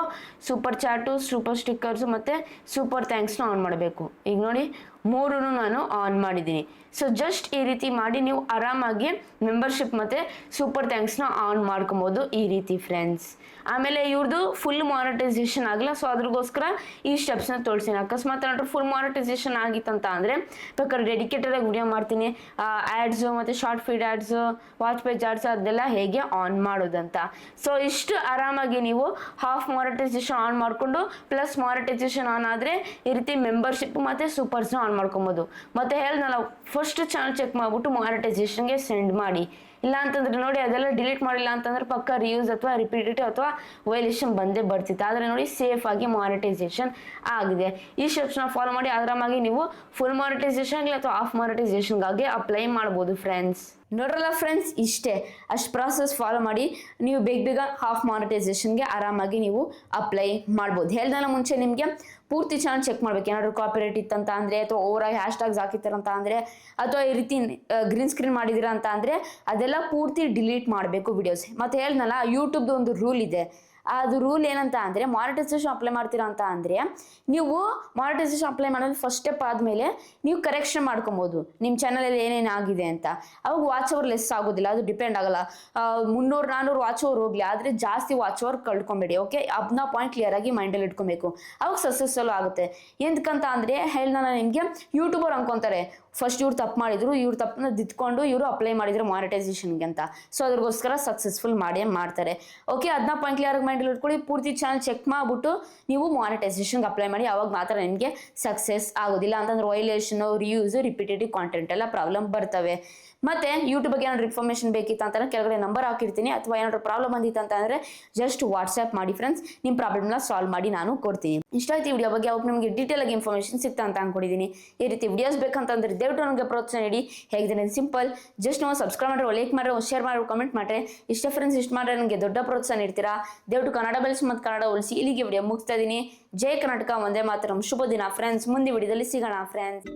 ಸೂಪರ್ ಚಾಟು, ಸೂಪರ್ ಸ್ಟಿಕ್ಕರ್ಸು ಮತ್ತು ಸೂಪರ್ ಥ್ಯಾಂಕ್ಸ್ನ ಆನ್ ಮಾಡಬೇಕು. ಈಗ ನೋಡಿ, ಮೂರೂ ನಾನು ಆನ್ ಮಾಡಿದ್ದೀನಿ. ಸೊ ಜಸ್ಟ್ ಈ ರೀತಿ ಮಾಡಿ ನೀವು ಆರಾಮಾಗಿ ಮೆಂಬರ್ಶಿಪ್ ಮತ್ತು ಸೂಪರ್ ಥ್ಯಾಂಕ್ಸ್ನ ಆನ್ ಮಾಡ್ಕೊಬೋದು ಈ ರೀತಿ ಫ್ರೆಂಡ್ಸ್. ಆಮೇಲೆ ಇವ್ರದ್ದು ಫುಲ್ ಮಾನಿಟೈಸೇಷನ್ ಆಗಿಲ್ಲ, ಸೊ ಅದ್ರಗೋಸ್ಕರ ಈ ಸ್ಟೆಪ್ಸ್ನ ತೋರಿಸ್ತೀನಿ. ಅಕಸ್ಮಾತ್ ಏನಾದ್ರು ಫುಲ್ ಮಾನಿಟೈಸೇಷನ್ ಆಗಿತ್ತಂತ ಅಂದರೆ ಬೇಕಾದ್ರೆ ಡೆಡಿಕೇಟೆಡಾಗಿ ವಿಡಿಯೋ ಮಾಡ್ತೀನಿ, ಆ್ಯಡ್ಸು ಮತ್ತು short feed ads, watch page ads ಅದೆಲ್ಲ ಹೇಗೆ ಆನ್ ಮಾಡೋದಂತ. ಸೊ ಇಷ್ಟು ಆರಾಮಾಗಿ ನೀವು ಹಾಫ್ ಮಾನಿಟೈಸೇಷನ್ ಆನ್ ಮಾಡಿಕೊಂಡು ಪ್ಲಸ್ ಮಾನಿಟೈಸೇಷನ್ ಆನ್ ಆದರೆ ಈ ರೀತಿ ಮೆಂಬರ್ಶಿಪ್ ಮತ್ತು ಸೂಪರ್ಸ್ನ ಆನ್ ಮಾಡ್ಕೊಬೋದು. ಮತ್ತು ಹೇಳ್ದಲ್ಲ, ಫಸ್ಟ್ ಚಾನಲ್ ಚೆಕ್ ಮಾಡಿಬಿಟ್ಟು ಮಾನಿಟೈಸೇಷನ್ಗೆ ಸೆಂಡ್ ಮಾಡಿ. ಇಲ್ಲ ಅಂತಂದ್ರೆ ನೋಡಿ, ಅದೆಲ್ಲ ಡಿಲೀಟ್ ಮಾಡಿಲ್ಲ ಅಂತಂದ್ರೆ ಪಕ್ಕ ರಿಯೂಸ್ ಅಥವಾ ರಿಪೀಟೇಟಿವ್ ಅಥವಾ ವೈಲೇಷನ್ ಬಂದೇ ಬರ್ತಿತ್ತು. ಆದರೆ ನೋಡಿ, ಸೇಫ್ ಆಗಿ ಮಾನಿಟೈಸೇಷನ್ ಆಗಿದೆ. ಈ ಸ್ಟೆಪ್ಸ್ನ ಫಾಲೋ ಮಾಡಿ ಆರಾಮಾಗಿ ನೀವು ಫುಲ್ ಮಾನಿಟೈಸೇಷನ್ಗೆ ಅಥವಾ ಆಫ್ ಮಾನಿಟೈಸೇಷನ್ಗಾಗಿ ಅಪ್ಲೈ ಮಾಡ್ಬೋದು ಫ್ರೆಂಡ್ಸ್. ನೋಡ್ರಲ್ಲ ಫ್ರೆಂಡ್ಸ್, ಇಷ್ಟೇ, ಅಷ್ಟು ಪ್ರಾಸೆಸ್ ಫಾಲೋ ಮಾಡಿ ನೀವು ಬೇಗ ಹಾಫ್ ಮಾನಿಟೈಸೇಷನ್ಗೆ ಆರಾಮಾಗಿ ನೀವು ಅಪ್ಲೈ ಮಾಡ್ಬೋದು. ಹೇಳ್ದಲ್ಲ ಮುಂಚೆ ನಿಮಗೆ ಪೂರ್ತಿ ಚಾನಲ್ ಚೆಕ್ ಮಾಡ್ಬೇಕು. ಏನಾದ್ರು ಕಾಪಿರೈಟ್ ಇತ್ತಂತ ಅಂದರೆ, ಅಥವಾ ಓವರಾಗಿ ಹ್ಯಾಶ್ಟ್ಯಾಗ್ಸ್ ಹಾಕಿತ್ತಾರಂತ ಅಂದರೆ, ಅಥವಾ ಈ ರೀತಿ ಗ್ರೀನ್ ಸ್ಕ್ರೀನ್ ಮಾಡಿದಿರ ಅಂತ ಅಂದರೆ ಅದೆಲ್ಲ ಪೂರ್ತಿ ಡಿಲೀಟ್ ಮಾಡಬೇಕು ವಿಡಿಯೋಸ್. ಮತ್ತು ಹೇಳ್ದಲ್ಲ, ಯೂಟ್ಯೂಬ್ದು ಒಂದು ರೂಲ್ ಇದೆ. ಅದು ರೂಲ್ ಏನಂತ ಅಂದರೆ, ಮಾನಿಟೈಸೇಷನ್ ಅಪ್ಲೈ ಮಾಡ್ತೀರಾ ಅಂತ ಅಂದರೆ ನೀವು ಮಾನಿಟೈಸೇಷನ್ ಅಪ್ಲೈ ಮಾಡೋದು ಫಸ್ಟ್ ಸ್ಟೆಪ್ ಆದಮೇಲೆ ನೀವು ಕರೆಕ್ಷನ್ ಮಾಡ್ಕೊಬೋದು ನಿಮ್ಮ ಚಾನಲಲ್ಲಿ ಏನೇನು ಆಗಿದೆ ಅಂತ. ಅವಾಗ ವಾಚ್ ಅವರ್ ಲೆಸ್ ಆಗೋದಿಲ್ಲ, ಅದು ಡಿಪೆಂಡ್ ಆಗಲ್ಲ. 300-400 ವಾಚ್ ಅವರ್ ಹೋಗಲಿ, ಆದರೆ ಜಾಸ್ತಿ ವಾಚ್ ಅವರ್ ಕಳ್ಕೊಬೇಡಿ. ಓಕೆ, ಅದನ್ನ ಪಾಯಿಂಟ್ ಕ್ಲಿಯರ್ ಆಗಿ ಮೈಂಡಲ್ಲಿ ಇಟ್ಕೊಬೇಕು. ಅವಾಗ ಸಕ್ಸಸ್ಫುಲ್ ಆಗುತ್ತೆ. ಎಂತಕ್ಕಂತ ಅಂದರೆ ನಾನು ನಿಮಗೆ ಯೂಟ್ಯೂಬರ್ ಅನ್ಕೊತಾರೆ, ಫಸ್ಟ್ ಇವ್ರು ತಪ್ಪು ಮಾಡಿದ್ರು, ಇವ್ರು ತಪ್ಪನ್ನ ದಿತ್ಕೊಂಡು ಇವರು ಅಪ್ಲೈ ಮಾಡಿದ್ರು ಮಾನಿಟೈಸೇಷನ್ಗೆ ಅಂತ. ಸೊ ಅದ್ರಗೋಸ್ಕರ ಸಕ್ಸಸ್ಫುಲ್ ಮಾಡೇ ಮಾಡ್ತಾರೆ. ಓಕೆ, ಅದನ್ನ ಪಾಯಿಂಟ್ ಕ್ಲಿಯರ್ ಆಗಿ ಮೈಂಡಲ್ಲಿ ಇಟ್ಕೊಳ್ಳಿ. ಪೂರ್ತಿ ಚಾನಲ್ ಚೆಕ್ ಮಾಡಿಬಿಟ್ಟು ನೀವು ಮಾನಿಟೈಸೇಷನ್ಗೆ ಅಪ್ಲೈ ಮಾಡಿ, ಅವಾಗ ಮಾತ್ರ ನಿಮಗೆ ಸಕ್ಸಸ್ ಆಗೋದಿಲ್ಲ. ಅಂತಂದ್ರೆ ವೈಲೇಷನು, ರಿಯೂಸು, ರಿಪೀಟೇಟಿವ್ ಕಾಂಟೆಂಟ್ ಎಲ್ಲ ಪ್ರಾಬ್ಲಮ್ ಬರ್ತವೆ. ಮತ್ತೆ ಯೂಟ್ಯೂಬ್ಗೆ ಏನಾದ್ರು ಇನ್ಫಾರ್ಮೇಷನ್ ಬೇಕಿತ್ತು ಅಂತಂದ್ರೆ ಕೆಳಗಡೆ ನಂಬರ್ ಹಾಕಿರ್ತೀನಿ. ಅಥವಾ ಏನಾದ್ರು ಪ್ರಾಬ್ಲಮ್ ಬಂದಿತ್ತು ಅಂತಂದರೆ ಜಸ್ಟ್ ವಾಟ್ಸ್ಆ್ಯಪ್ ಮಾಡಿ ಫ್ರೆಂಡ್ಸ್, ನಿಮ್ಮ ಪ್ರಾಬ್ಲಮ್ನ ಸಾಲ್ವ್ ಮಾಡಿ ನಾನು ಕೊಡ್ತೀನಿ. ಇಷ್ಟ ಆಯ್ತು ಈ ವಿಡಿಯೋ ಬಗ್ಗೆ, ಅವಾಗ ನಿಮಗೆ ಡೀಟೇಲ್ ಆಗಿ ಇನ್ಫಾರ್ಮೇಷನ್ ಸಿಗ್ತಾ ಅಂತ ಅನ್ಕೊಂಡಿದ್ದೀನಿ. ಈ ರೀತಿ ವಿಡಿಯೋಸ್ ಬೇಕಂತಂದ್ರೆ ದಯವಿಟ್ಟು ನನಗೆ ಪ್ರೋತ್ಸಾಹ ನೀಡಿ. ಹೇಗಿದೆ ಸಿಂಪಲ್, ಜಸ್ಟ್ ನಾವು ಸಬ್ಸ್ಕ್ರೈಬ್ ಮಾಡ್ರೆ, ಲೈಕ್ ಮಾಡ್ರೆ, ಶೇರ್ ಮಾಡಿ, ಕಮೆಂಟ್ ಮಾಡ್ರೆ, ಇಷ್ಟ ಫ್ರೆಂಡ್ಸ್. ಇಷ್ಟು ಮಾಡ್ರೆ ನನಗೆ ದೊಡ್ಡ ಪ್ರೋತ್ಸಾಹ ನೀಡ್ತೀರಾ. ದಯವಿಟ್ಟು ಕನ್ನಡ ಬೆಳೆಸಿ ಮತ್ತು ಕನ್ನಡ ಉಳಿಸಿ. ಇಲ್ಲಿಗೆ ವಿಡಿಯೋ ಮುಗಿಸ್ತಾ ಇದ್ದೀನಿ. ಜೈ ಕರ್ನಾಟಕ, ಒಂದೇ ಮಾತರಂ. ಶುಭ ದಿನ ಫ್ರೆಂಡ್ಸ್. ಮುಂದೆ ವಿಡಿಯೋದಲ್ಲಿ ಸಿಗೋಣ ಫ್ರೆಂಡ್ಸ್.